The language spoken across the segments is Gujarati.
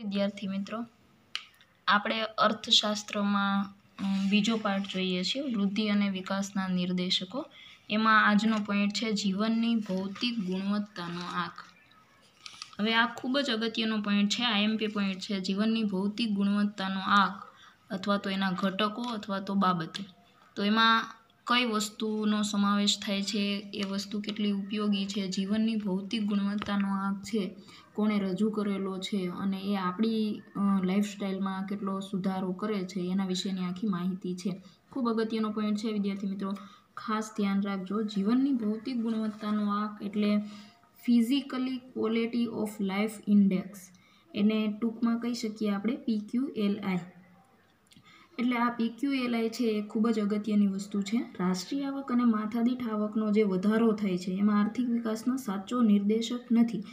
વિદ્યાર્થી મિત્રો, આપણે અર્થશાસ્ત્રમાં બીજો પાઠ જોઈએ છીએ, વૃદ્ધિ અને વિકાસના નિર્દેશકો. એમાં આજનો પોઈન્ટ છે જીવનની ભૌતિક ગુણવત્તાનો આંક. હવે આ ખૂબ જ અગત્યનો પોઈન્ટ છે, આઈએમપી પોઈન્ટ છે. જીવનની ભૌતિક ગુણવત્તાનો આંક અથવા તો એના ઘટકો અથવા તો બાબતો. તો એમાં કઈ વસ્તુનો સમાવેશ થાય છે, એ વસ્તુ કેટલી ઉપયોગી છે, જીવનની ભૌતિક ગુણવત્તાનો આંક છે કોણે રજૂ કરેલો છે અને એ આપણી લાઈફસ્ટાઈલમાં કેટલો સુધારો કરે છે એના વિશેની આખી માહિતી છે. ખૂબ અગત્યનો પોઈન્ટ છે વિદ્યાર્થી મિત્રો, ખાસ ધ્યાન રાખજો. જીવનની ભૌતિક ગુણવત્તાનો આંક એટલે physically quality of life index, એને ટૂંકમાં કહી શકીએ આપણે PQLI. એટલે આ PQLI છે એ ખૂબ જ અગત્યની વસ્તુ છે. રાષ્ટ્રીય આવક અને માથાદીઠ આવકનો જે વધારો થાય છે એમાં આર્થિક વિકાસનો સાચો નિર્દેશક નથી,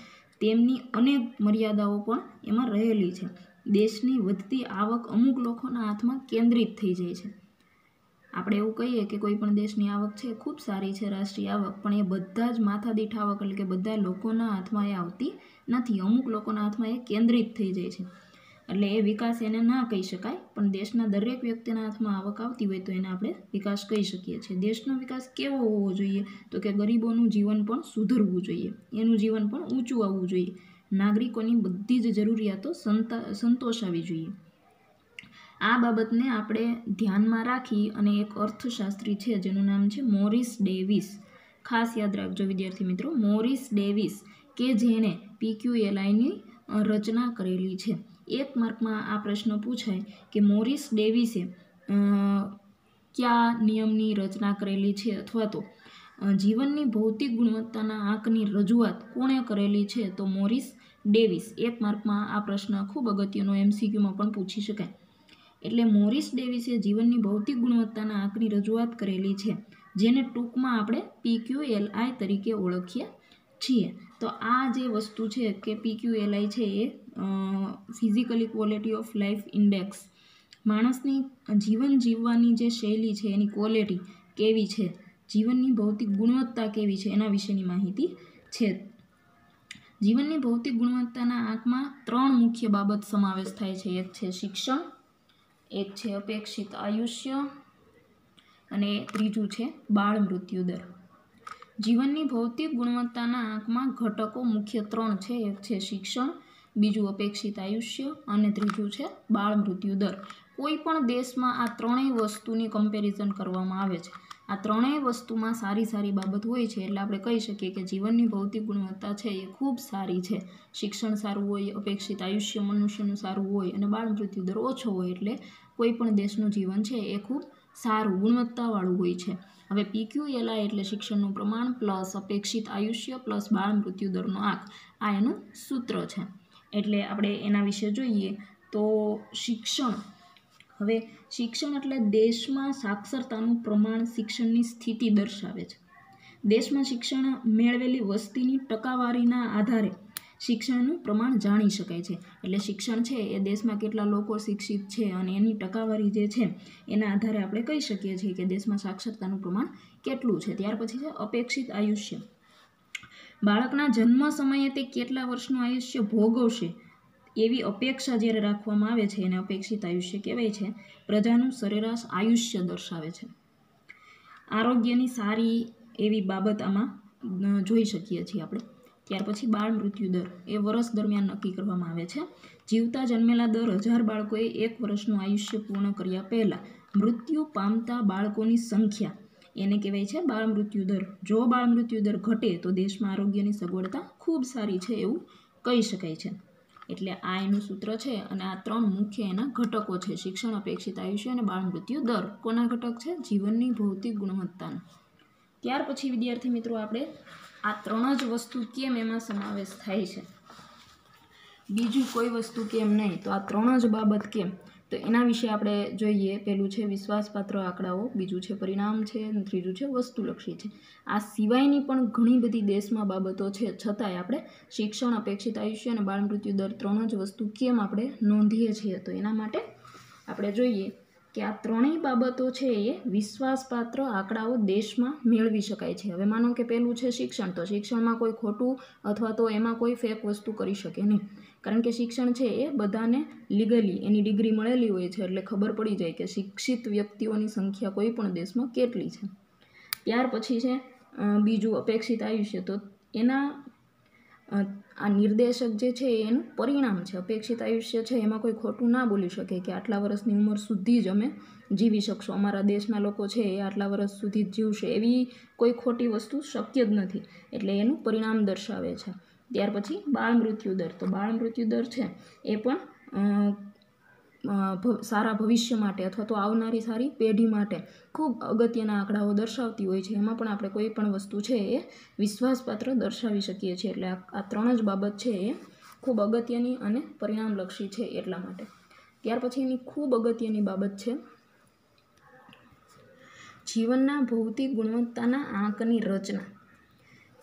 તેમની અનેક મર્યાદાઓ પણ એમાં રહેલી છે. દેશની વધતી આવક અમુક લોકોના હાથમાં કેન્દ્રિત થઈ જાય છે. આપણે એવું કહીએ કે કોઈ પણ દેશની આવક છે ખૂબ સારી છે રાષ્ટ્રીય આવક, પણ એ બધા જ માથાદીઠ આવક એટલે કે બધા લોકોના હાથમાં એ આવતી નથી, અમુક લોકોના હાથમાં એ કેન્દ્રિત થઈ જાય છે. એટલે એ વિકાસ એને ના કહી શકાય, પણ દેશના દરેક વ્યક્તિના હાથમાં આવક આવતી હોય તો એને આપણે વિકાસ કહી શકીએ છીએ. દેશનો વિકાસ કેવો હોવો જોઈએ? તો કે ગરીબોનું જીવન પણ સુધરવું જોઈએ, એનું જીવન પણ ઊંચું આવવું જોઈએ, નાગરિકોની બધી જ જરૂરિયાતો સંતોષાવી જોઈએ. આ બાબતને આપણે ધ્યાનમાં રાખી અને એક અર્થશાસ્ત્રી છે જેનું નામ છે મોરિસ ડેવિસ, ખાસ યાદ રાખજો વિદ્યાર્થી મિત્રો, મોરિસ ડેવિસ, કે જેણે PQLIની રચના કરેલી છે. એક માર્કમાં આ પ્રશ્ન પૂછાય કે મોરિસ ડેવિસે કયા નિયમની રચના કરેલી છે, અથવા તો જીવનની ભૌતિક ગુણવત્તાના આંકની રજૂઆત કોણે કરેલી છે? તો મોરિસ ડેવિસ. એક માર્કમાં આ પ્રશ્ન ખૂબ અગત્યનો MCQમાં પણ પૂછી શકાય. એટલે મોરિસ ડેવિસે જીવનની ભૌતિક ગુણવત્તાના આંકની રજૂઆત કરેલી છે, જેને ટૂંકમાં આપણે PQLI તરીકે ઓળખીએ છીએ. તો આ જે વસ્તુ છે કે PQLI છે એ physically quality of life index, માણસની જીવન જીવવાની જે શૈલી છે એની ક્વોલિટી કેવી છે, જીવનની ભૌતિક ગુણવત્તા કેવી છે એના વિશેની માહિતી છે. જીવનની ભૌતિક ગુણવત્તાના આંકમાં 3 મુખ્ય બાબત સમાવેશ થાય છે. એક છે શિક્ષણ, એક છે અપેક્ષિત આયુષ્ય અને ત્રીજું છે બાળ મૃત્યુ દર. જીવનની ભૌતિક ગુણવત્તાના આંકમાં ઘટકો મુખ્ય 3 છે. એક છે શિક્ષણ, બીજું અપેક્ષિત આયુષ્ય અને ત્રીજું છે બાળ મૃત્યુ દર. કોઈ પણ દેશમાં આ ત્રણેય વસ્તુની કમ્પેરિઝન કરવામાં આવે છે. આ ત્રણેય વસ્તુમાં સારી બાબત હોય છે, એટલે આપણે કહી શકીએ કે જીવનની ભૌતિક ગુણવત્તા છે એ ખૂબ સારી છે. શિક્ષણ સારું હોય, અપેક્ષિત આયુષ્ય મનુષ્યનું સારું હોય અને બાળ મૃત્યુ દર ઓછો હોય, એટલે કોઈ પણ દેશનું જીવન છે એ ખૂબ સારું ગુણવત્તાવાળું હોય છે. હવે PQLI એટલે શિક્ષણનું પ્રમાણ પ્લસ અપેક્ષિત આયુષ્ય પ્લસ બાળ મૃત્યુ દરનો આંક, આ એનું સૂત્ર છે. એટલે આપણે એના વિશે જોઈએ તો શિક્ષણ. હવે શિક્ષણ એટલે દેશમાં સાક્ષરતાનું પ્રમાણ, શિક્ષણની સ્થિતિ દર્શાવે છે. દેશમાં શિક્ષણ મેળવેલી વસ્તીની ટકાવારીના આધારે શિક્ષણનું પ્રમાણ જાણી શકાય છે. એટલે શિક્ષણ છે એ દેશમાં કેટલા લોકો શિક્ષિત છે અને એની ટકાવારી જે છે એના આધારે આપણે કહી શકીએ છીએ કે દેશમાં સાક્ષરતાનું પ્રમાણ કેટલું છે. ત્યાર પછી છે અપેક્ષિત આયુષ્ય. બાળકના જન્મ સમયે તે કેટલા વર્ષનું આયુષ્ય ભોગવશે એવી અપેક્ષા જ્યારે રાખવામાં આવે છે એને અપેક્ષિત આયુષ્ય કહેવાય છે. પ્રજાનું સરેરાશ આયુષ્ય દર્શાવે છે. આરોગ્યની સારી એવી બાબત આમાં જોઈ શકીએ છીએ આપણે. ત્યાર પછી બાળ મૃત્યુ દર એ વર્ષ દરમિયાન નક્કી કરવામાં આવે છે. જીવતા જન્મેલા દર 1000 બાળકોએ 1 વર્ષનું આયુષ્ય પૂર્ણ કર્યા પહેલાં મૃત્યુ પામતા બાળકોની સંખ્યા, એને કહેવાય છે બાળ મૃત્યુ દર. જો બાળ મૃત્યુ દર ઘટે તો દેશમાં આરોગ્યની સગવડતા ખૂબ સારી છે એવું કહી શકાય છે. એટલે આ એનું સૂત્ર છે અને આ 3 મુખ્ય એના ઘટકો છે: શિક્ષણ, અપેક્ષિત આયુષ્ય અને બાળ મૃત્યુ દર. કોના ઘટક છે? જીવનની ભૌતિક ગુણવત્તાનો. ત્યાર પછી વિદ્યાર્થી મિત્રો આપણે આ 3 જ વસ્તુ કેમ એમાં સમાવેશ થાય છે, બીજું કોઈ વસ્તુ કેમ નહીં, તો આ 3 જ બાબત કેમ, તો એના વિશે આપણે જોઈએ. પહેલું છે વિશ્વાસપાત્ર આંકડાઓ, બીજું છે પરિણામ છે અને ત્રીજું છે વસ્તુલક્ષી છે. આ સિવાયની પણ ઘણી બધી દેશમાં બાબતો છે, છતાંય આપણે શિક્ષણ, અપેક્ષિત આયુષ્ય અને બાળ મૃત્યુ દર 3 જ વસ્તુ કેમ આપણે નોંધીએ છીએ, તો એના માટે આપણે જોઈએ કે આ 3 બાબતો છે એ વિશ્વાસપાત્ર આંકડાઓ દેશમાં મેળવી શકાય છે. હવે માનો કે પહેલું છે શિક્ષણ, તો શિક્ષણમાં કોઈ ખોટું અથવા તો એમાં કોઈ ફેક વસ્તુ કરી શકે નહીં. કારણ કે શિક્ષણ છે એ બધાને લીગલી એની ડિગ્રી મળેલી હોય છે એટલે ખબર પડી જાય કે શિક્ષિત વ્યક્તિઓની સંખ્યા કોઈ પણ દેશમાં કેટલી છે. ત્યાર પછી છે બીજું અપેક્ષિત આયુષ્ય. તો એના આ નિર્દેશક જે છે એનું પરિણામ છે. અપેક્ષિત આયુષ્ય છે એમાં કોઈ ખોટું ના બોલી શકે કે આટલા વર્ષની ઉંમર સુધી જ અમે જીવી શકશું, અમારા દેશના લોકો છે એ આટલા વર્ષ સુધી જ જીવશે, એવી કોઈ ખોટી વસ્તુ શક્ય જ નથી. એટલે એનું પરિણામ દર્શાવે છે. ત્યાર પછી બાળ મૃત્યુ દર. તો બાળ મૃત્યુ દર છે એ પણ સારા ભવિષ્ય માટે અથવા તો આવનારી સારી પેઢી માટે ખૂબ અગત્યના આંકડાઓ દર્શાવતી હોય છે. એમાં પણ આપણે કોઈ પણ વસ્તુ છે એ વિશ્વાસપાત્ર દર્શાવી શકીએ છીએ. એટલે આ 3 જ બાબત છે એ ખૂબ અગત્યની અને પરિણામલક્ષી છે એટલા માટે. ત્યાર પછી એની ખૂબ અગત્યની બાબત છે જીવનના ભૌતિક ગુણવત્તાના આંકની રચના.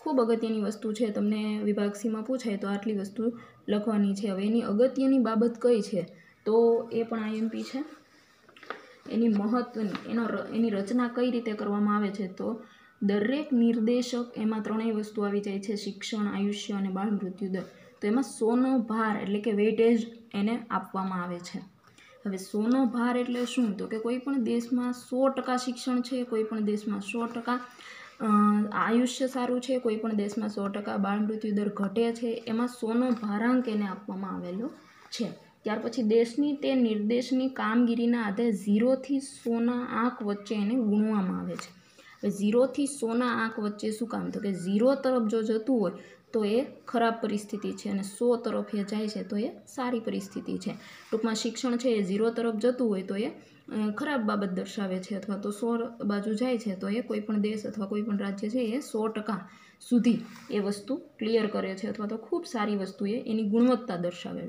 ખૂબ અગત્યની વસ્તુ છે. તમને વિભાગ સીમાં પૂછાય તો આટલી વસ્તુ લખવાની છે. હવે એની અગત્યની બાબત કઈ છે તો એ પણ આઈએમપી છે. એની મહત્વની એની રચના કઈ રીતે કરવામાં આવે છે તો દરેક નિર્દેશક એમાં 3 વસ્તુ આવી જાય છે: શિક્ષણ, આયુષ્ય અને બાળ મૃત્યુ દર. તો એમાં 100નો ભાર એટલે કે વેઇટેજ એને આપવામાં આવે છે. હવે 100નો ભાર એટલે શું? તો કે કોઈ પણ દેશમાં 100% શિક્ષણ છે, કોઈ પણ દેશમાં 100% આયુષ્ય સારું છે, કોઈ પણ દેશમાં 100% બાળ મૃત્યુ દર ઘટે છે. એમાં 100નો ભારાંક એને આપવામાં આવેલો છે. ત્યાર પછી દેશની તે નિર્દેશની કામગીરીના આધારે 0 થી 100ના આંક વચ્ચે એને ગુણવામાં આવે છે. હવે 0 થી 100ના આંક વચ્ચે શું કામ? તો કે 0 તરફ જો જતું હોય તો એ ખરાબ પરિસ્થિતિ છે અને 100 તરફ એ જાય છે તો એ સારી પરિસ્થિતિ છે. ટૂંકમાં શિક્ષણ છે એ 0 તરફ જતું હોય તો એ ખરાબ બાબત દર્શાવે છે, અથવા તો 100 બાજુ જાય છે તો એ કોઈ પણ દેશ અથવા કોઈ પણ રાજ્ય છે એ 100% સુધી એ વસ્તુ ક્લિયર કરે છે અથવા તો ખૂબ સારી વસ્તુ એની ગુણવત્તા દર્શાવે.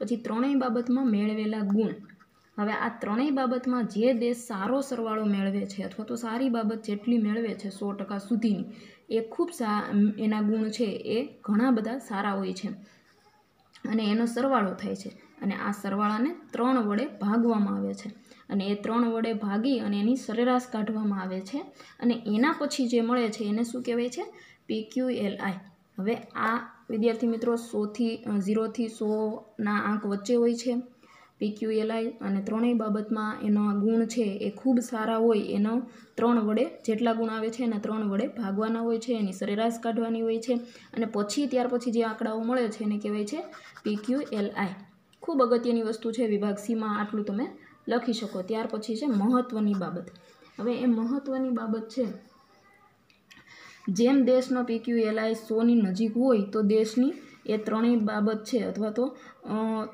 પછી 3 બાબતમાં મેળવેલા ગુણ. હવે આ 3 બાબતમાં જે દેશ સારો સરવાળો મેળવે છે અથવા તો સારી બાબત જેટલી મેળવે છે 100% સુધીની, એ ખૂબ એના ગુણ છે એ ઘણા બધા સારા હોય છે અને એનો સરવાળો થાય છે અને આ સરવાળાને 3 વડે ભાગવામાં આવે છે અને એ 3 વડે ભાગી અને એની સરેરાશ કાઢવામાં આવે છે અને એના પછી જે મળે છે એને શું કહેવાય છે? PQLI. હવે આ વિદ્યાર્થી મિત્રો 0 થી 100ના આંક વચ્ચે હોય છે PQLI, અને 3 બાબતમાં એનો ગુણ છે એ ખૂબ સારા હોય. એનો 3 વડે જેટલા ગુણ આવે છે એના 3 વડે ભાગવાના હોય છે, એની સરેરાશ કાઢવાની હોય છે અને ત્યાર પછી જે આંકડાઓ મળે છે એને કહેવાય છે PQLI. ખૂબ અગત્યની વસ્તુ છે. વિભાગ સીમાં આટલું તમે લખી શકો. ત્યાર પછી છે મહત્વની બાબત. હવે એ મહત્વની બાબત છે, જેમ દેશનો PQLI 100ની નજીક હોય તો દેશની એ 3 બાબત છે અથવા તો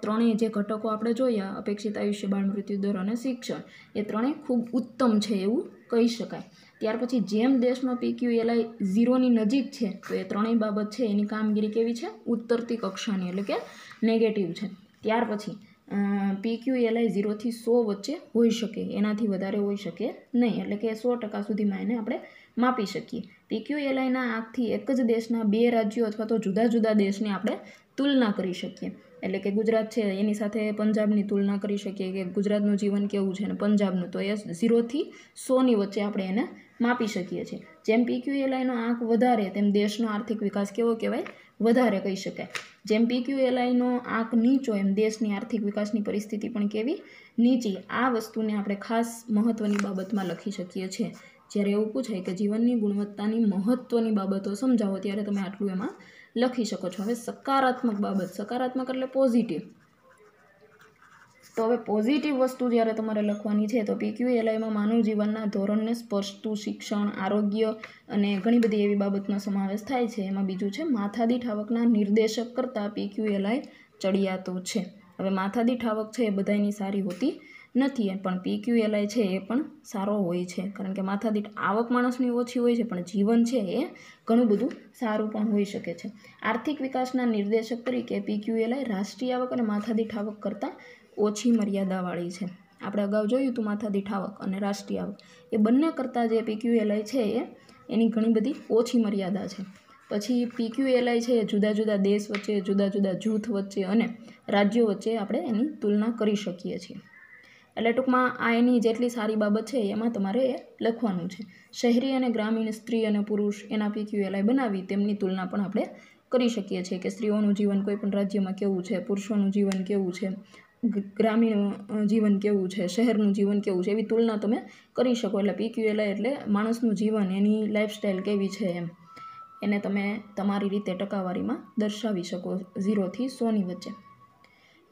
3 જે ઘટકો આપણે જોયા, અપેક્ષિત આયુષ્ય, બાળ મૃત્યુ દર અને શિક્ષણ, એ 3 ખૂબ ઉત્તમ છે એવું કહી શકાય. ત્યાર પછી જેમ દેશનો PQLI 0ની નજીક છે તો એ 3 બાબત છે એની કામગીરી કેવી છે? ઉત્તરતી કક્ષાની, એટલે કે નેગેટિવ છે. ત્યાર પછી PQLI 0 થી 100 વચ્ચે હોઈ શકે, એનાથી વધારે હોઈ શકે નહીં, એટલે કે 100% સુધીમાં એને આપણે માપી શકીએ. PQLIના આંકથી એક જ દેશના 2 રાજ્યો અથવા તો જુદા જુદા દેશની આપણે તુલના કરી શકીએ. એટલે કે ગુજરાત છે એની સાથે પંજાબની તુલના કરી શકીએ કે ગુજરાતનું જીવન કેવું છે અને પંજાબનું, તો એ 0 થી 100ની વચ્ચે આપણે એને માપી શકીએ છીએ. જેમ PQLIનો આંક વધારે તેમ દેશનો આર્થિક વિકાસ કેવો કહેવાય? વધારે કહી શકાય. જેમ PQLIનો આંક નીચો એમ દેશની આર્થિક વિકાસની પરિસ્થિતિ પણ કેવી? નીચી. આ વસ્તુને આપણે ખાસ મહત્વની બાબતમાં લખી શકીએ છીએ. જ્યારે એવું પૂછાય કે જીવનની ગુણવત્તાની મહત્વની બાબતો સમજાવો ત્યારે તમે આટલું એમાં લખી શકો છો. હવે સકારાત્મક બાબત. સકારાત્મક એટલે પોઝિટિવ. તો હવે પોઝિટિવ વસ્તુ જ્યારે તમારે લખવાની છે તો PQLIમાં માનવ જીવનના ધોરણને સ્પર્શતું શિક્ષણ, આરોગ્ય અને ઘણી બધી એવી બાબતનો સમાવેશ થાય છે. એમાં બીજું છે માથાદીઠ આવકના નિર્દેશક કરતાં PQLI ચડિયાતો છે. હવે માથાદીઠ આવક છે એ બધાની સારી હોતી નથી, પણ PQLI છે એ પણ સારો હોય છે, કારણ કે માથાદીઠ આવક માણસની ઓછી હોય છે પણ જીવન છે એ ઘણું બધું સારું પણ હોઈ શકે છે. આર્થિક વિકાસના નિર્દેશક તરીકે PQLI રાષ્ટ્રીય આવક અને માથાદીઠ આવક કરતાં ઓછી મર્યાદાવાળી છે. આપણે અગાઉ જોયું હતું માથાદીઠ આવક અને રાષ્ટ્રીય આવક, એ બંને કરતાં જે PQLI છે એની ઘણી બધી ઓછી મર્યાદા છે. પછી PQLI છે એ જુદા જુદા દેશ વચ્ચે, જુદા જુદા જૂથ વચ્ચે અને રાજ્યો વચ્ચે આપણે એની તુલના કરી શકીએ છીએ. એટલે ટૂંકમાં આ એની જેટલી સારી બાબત છે એમાં તમારે એ લખવાનું છે. શહેરી અને ગ્રામીણ, સ્ત્રી અને પુરુષ, એના PQLI બનાવી તેમની તુલના પણ આપણે કરી શકીએ છીએ કે સ્ત્રીઓનું જીવન કોઈ પણ રાજ્યમાં કેવું છે, પુરુષોનું જીવન કેવું છે, ગ્રામીણ જીવન કેવું છે, શહેરનું જીવન કેવું છે, એવી તુલના તમે કરી શકો. એટલે PQLI એટલે માણસનું જીવન, એની લાઈફસ્ટાઈલ કેવી છે એને તમે તમારી રીતે ટકાવારીમાં દર્શાવી શકો 0 થી 100ની વચ્ચે.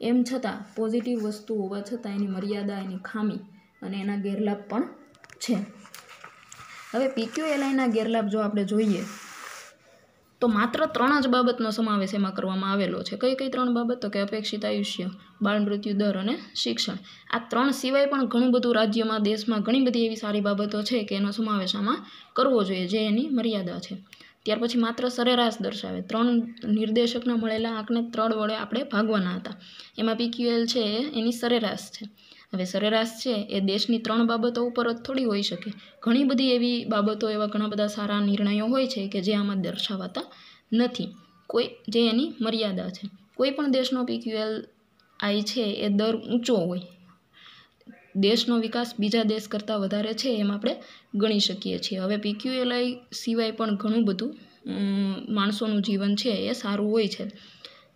એમ છતાં પોઝિટિવ વસ્તુ હોવા છતાં એની મર્યાદા, એની ખામી અને એના ગેરલાભ પણ છે. હવે PQLIના ગેરલાભ જો આપણે જોઈએ તો માત્ર 3 જ બાબતનો સમાવેશ એમાં કરવામાં આવેલો છે. કઈ 3 બાબત? તો કે અપેક્ષિત આયુષ્ય, બાળ મૃત્યુ દર અને શિક્ષણ. આ 3 સિવાય પણ ઘણું બધું રાજ્યમાં, દેશમાં ઘણી બધી એવી સારી બાબતો છે કે એનો સમાવેશ આમાં કરવો જોઈએ, જે એની મર્યાદા છે. ત્યાર પછી માત્ર સરેરાશ દર્શાવે. 3 નિર્દેશકના મળેલા આંકને 3 વડે આપણે ભાગવાના હતા. એમાં PQL છે એની સરેરાશ છે. હવે સરેરાશ છે એ દેશની 3 બાબતો ઉપર જ થોડી હોઈ શકે. ઘણી બધી એવી બાબતો, એવા ઘણા બધા સારા નિર્ણયો હોય છે કે જે આમાં દર્શાવાતા નથી, જે એની મર્યાદા છે. કોઈ પણ દેશનો PQLI છે એ દર ઊંચો હોય, દેશનો વિકાસ બીજા દેશ કરતાં વધારે છે એમ આપણે ગણી શકીએ છીએ. હવે PQLI સિવાય પણ ઘણું બધું માણસોનું જીવન છે એ સારું હોય છે.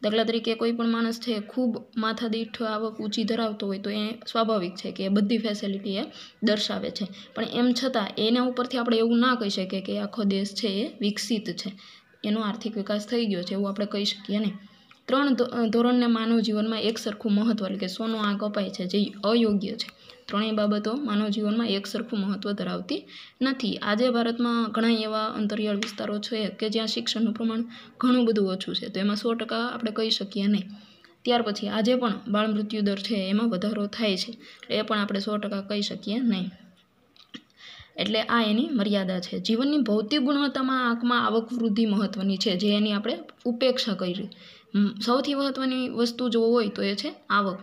દાખલા તરીકે કોઈ પણ માણસ છે ખૂબ માથાદીઠ આવક ઊંચી ધરાવતો હોય તો એ સ્વાભાવિક છે કે એ બધી ફેસિલિટી એ દર્શાવે છે. પણ એમ છતાં એના ઉપરથી આપણે એવું ના કહી શકીએ કે આખો દેશ છે એ વિકસિત છે, એનો આર્થિક વિકાસ થઈ ગયો છે, એવું આપણે કહી શકીએ નહીં. 3 ધોરણને માનવ જીવનમાં એક સરખું મહત્વ, એટલે કે 100નો આંક અપાય છે, જે અયોગ્ય છે. 3 બાબતો માનવ જીવનમાં એક સરખું મહત્વ ધરાવતી નથી. આજે ભારતમાં ઘણા એવા અંતરિયાળ વિસ્તારો છે કે જ્યાં શિક્ષણનું પ્રમાણ ઘણું બધું ઓછું છે, તો એમાં 100% આપણે કહી શકીએ નહીં. ત્યાર પછી આજે પણ બાળ મૃત્યુ દર છે એમાં વધારો થાય છે, એટલે એ પણ આપણે 100% કહી શકીએ નહીં. એટલે આ એની મર્યાદા છે. જીવનની ભૌતિક ગુણવત્તામાં આંકમાં આવક વૃદ્ધિ મહત્વની છે, જે એની આપણે ઉપેક્ષા કરી. સૌથી મહત્વની વસ્તુ જો હોય તો એ છે આવક.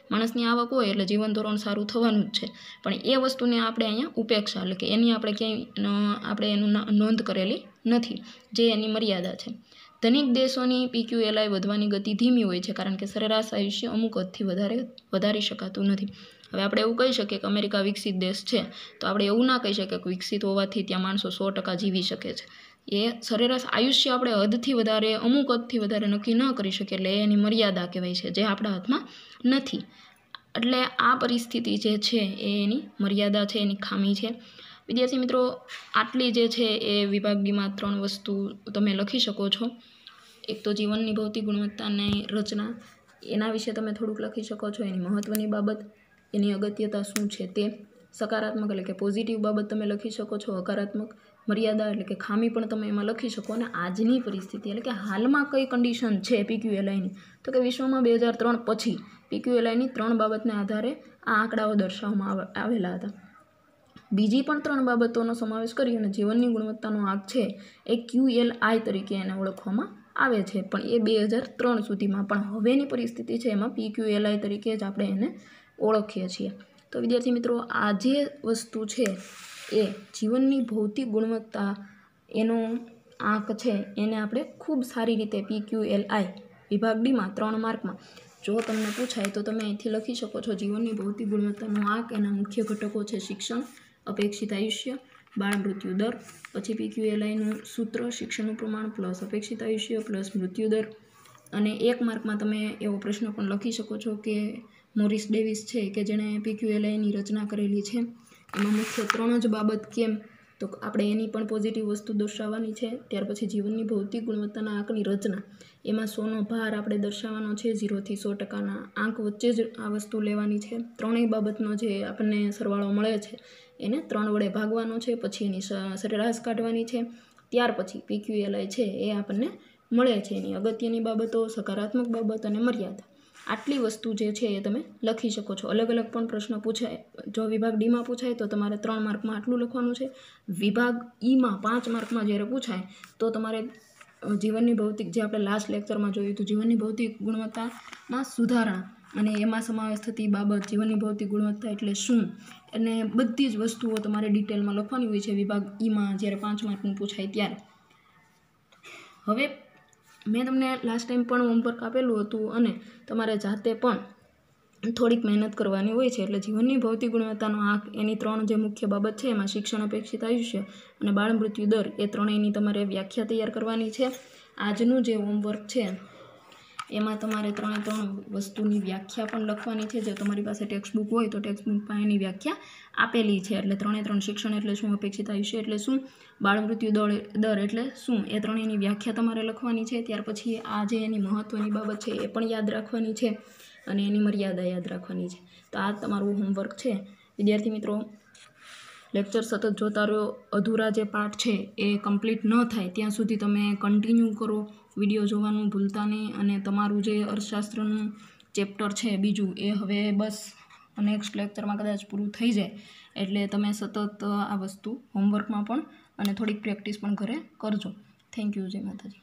માણસની આવક હોય એટલે જીવન ધોરણ સારું થવાનું જ છે. પણ એ વસ્તુને આપણે અહીંયા ઉપેક્ષા, એટલે કે એની આપણે ક્યાંય એનું નોંધ કરેલી નથી, જે એની મર્યાદા છે. ધનિક દેશોની PQLI વધવાની ગતિ ધીમી હોય છે, કારણ કે સરેરાશ આયુષ્ય અમુક હદથી વધારી શકાતું નથી. હવે આપણે એવું કહી શકીએ કે અમેરિકા વિકસિત દેશ છે, તો આપણે એવું ના કહી શકીએ કે વિકસિત હોવાથી ત્યાં માણસો 100% જીવી શકે છે. એ સરેરાશ આયુષ્ય આપણે હદથી વધારે, અમુક હદથી વધારે નક્કી ન કરી શકીએ, એટલે એની મર્યાદા કહેવાય છે, જે આપણા હાથમાં નથી. એટલે આ પરિસ્થિતિ જે છે એ એની મર્યાદા છે, એની ખામી છે. વિદ્યાર્થી મિત્રો, આટલી જે છે એ વિભાગ ડીમાં 3 વસ્તુ તમે લખી શકો છો. એક તો જીવનની ભૌતિક ગુણવત્તાની રચના, એના વિશે તમે થોડુંક લખી શકો છો. એની મહત્વની બાબત, એની અગત્યતા શું છે તે. સકારાત્મક એટલે કે પોઝિટિવ બાબત તમે લખી શકો છો. હકારાત્મક મર્યાદા એટલે કે ખામી પણ તમે એમાં લખી શકો. અને આજની પરિસ્થિતિ એટલે કે હાલમાં કઈ કન્ડિશન છે PQLIની, તો કે વિશ્વમાં 2003 પછી PQLIની 3 બાબતને આધારે આ આંકડાઓ દર્શાવવામાં આવેલા હતા. બીજી પણ 3 બાબતોનો સમાવેશ કરી અને જીવનની ગુણવત્તાનો આંક છે એ QLI તરીકે એને ઓળખવામાં આવે છે. પણ એ 2003 સુધીમાં, પણ હવેની પરિસ્થિતિ છે એમાં PQLI તરીકે જ આપણે એને ઓળખીએ છીએ. તો વિદ્યાર્થી મિત્રો, આ જે વસ્તુ છે એ જીવનની ભૌતિક ગુણવત્તા, એનો આંક છે, એને આપણે ખૂબ સારી રીતે PQLI વિભાગ ડીમાં 3 માર્કમાં જો તમને પૂછાય તો તમે અહીંથી લખી શકો છો. જીવનની ભૌતિક ગુણવત્તાનો આંક, એના મુખ્ય ઘટકો છે શિક્ષણ, અપેક્ષિત આયુષ્ય, બાળ મૃત્યુ દર, પછી PQLIનું સૂત્ર શિક્ષણનું પ્રમાણ પ્લસ અપેક્ષિત આયુષ્ય પ્લસ મૃત્યુ દર. અને 1 માર્કમાં તમે એવો પ્રશ્ન પણ લખી શકો છો કે મોરિસ ડેવિસ છે કે જેણે PQLIની રચના કરેલી છે, એમાં મુખ્ય 3 જ બાબત કેમ, તો આપણે એની પણ પોઝિટિવ વસ્તુ દર્શાવવાની છે. ત્યાર પછી જીવનની ભૌતિક ગુણવત્તાના આંકની રચના, એમાં 100નો ભાર આપણે દર્શાવવાનો છે. 0 થી 100%ના આંક વચ્ચે જ આ વસ્તુ લેવાની છે. 3 બાબતનો જે આપણને સરવાળો મળે છે એને 3 વડે ભાગવાનો છે, પછી એની સરેરાશ કાઢવાની છે. ત્યાર પછી PQLI છે એ આપણને મળે છે. એની અગત્યની બાબતો, સકારાત્મક બાબત અને મર્યાદા, આટલી વસ્તુ જે છે એ તમે લખી શકો છો. અલગ અલગ પણ પ્રશ્ન પૂછાય, જો વિભાગ ડીમાં પૂછાય તો તમારે 3 માર્કમાં આટલું લખવાનું છે. વિભાગ ઈમાં 5 માર્કમાં જ્યારે પૂછાય તો તમારે જીવનની ભૌતિક, જે આપણે લાસ્ટ લેક્ચરમાં જોયું હતું, જીવનની ભૌતિક ગુણવત્તામાં સુધારણા અને એમાં સમાવેશ થતી બાબત, જીવનની ભૌતિક ગુણવત્તા એટલે શું, અને બધી જ વસ્તુઓ તમારે ડિટેલમાં લખવાની હોય છે વિભાગ ઈમાં જ્યારે 5 માર્કનું પૂછાય ત્યારે. હવે મેં તમને લાસ્ટ ટાઈમ પણ હોમવર્ક આપેલું હતું અને તમારે જાતે પણ થોડીક મહેનત કરવાની હોય છે. એટલે જીવનની ભૌતિક ગુણવત્તાનો આંક, એની 3 જે મુખ્ય બાબત છે એમાં શિક્ષણ, અપેક્ષિત આયુષ્ય અને બાળ મૃત્યુ દર, એ ત્રણેયની તમારે વ્યાખ્યા તૈયાર કરવાની છે. આજનું જે હોમવર્ક છે એમાં તમારે 3 વસ્તુની વ્યાખ્યા પણ લખવાની છે. જો તમારી પાસે ટેક્સ્ટ બુક હોય તો ટેક્સ્ટ બુકમાં એની વ્યાખ્યા આપેલી છે. એટલે 3 શિક્ષણ એટલે શું, અપેક્ષિત આયુષ્ય એટલે શું, બાળ મૃત્યુ દર એટલે શું, એ ત્રણેયની વ્યાખ્યા તમારે લખવાની છે. ત્યાર પછી આ જે એની મહત્ત્વની બાબત છે એ પણ યાદ રાખવાની છે અને એની મર્યાદા યાદ રાખવાની છે. તો આ તમારું હોમવર્ક છે. વિદ્યાર્થી મિત્રો, લેક્ચર સતત જોતા રહ્યો. અધૂરા જે પાર્ટ છે એ કમ્પ્લીટ ન થાય ત્યાં સુધી તમે કન્ટિન્યુ કરો. વિડીયો જોવાનું ભૂલતા નહીં. અને તમારું જે અર્થશાસ્ત્રનું ચેપ્ટર છે બીજું, એ હવે બસ નેક્સ્ટ લેક્ચરમાં કદાચ પૂરું થઈ જાય. એટલે તમે સતત આ વસ્તુ હોમવર્કમાં પણ અને થોડીક પ્રેક્ટિસ પણ ઘરે કરજો. Thank you. જય માતાજી.